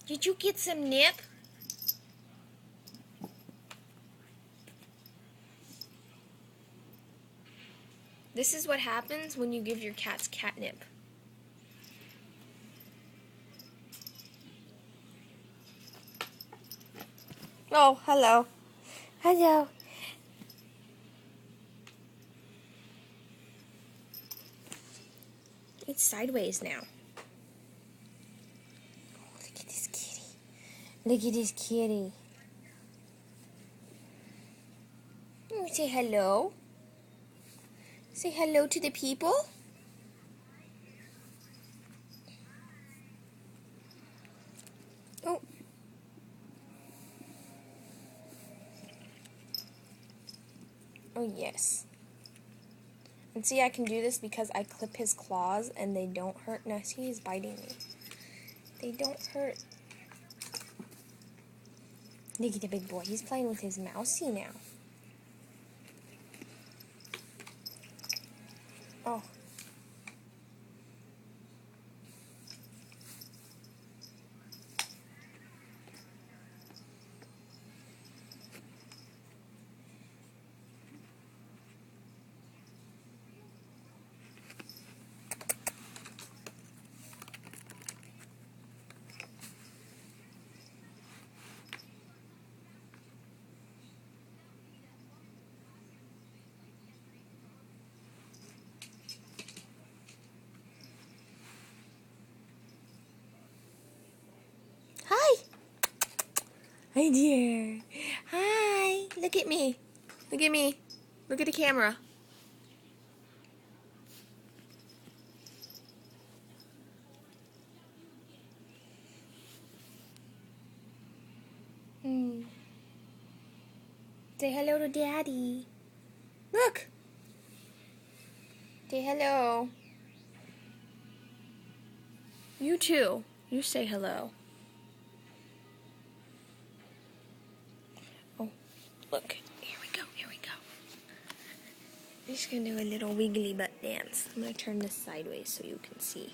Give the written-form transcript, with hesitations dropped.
Did you get some nip? This is what happens when you give your cats catnip. Oh, hello. Hello. It's sideways now. Oh, look at this kitty. Look at this kitty. Say hello. Say hello to the people. Oh. Oh, yes. And see, I can do this because I clip his claws and they don't hurt. Now, see, he's biting me. They don't hurt. Look at the big boy. He's playing with his mousey now. Oh. Hi. Hi, dear. Hi. Look at me. Look at me. Look at the camera. Say hello to Daddy. Look. Say hello. You too. You say hello. Oh, look. Here we go. Here we go. I'm just going to do a little wiggly butt dance. I'm going to turn this sideways so you can see.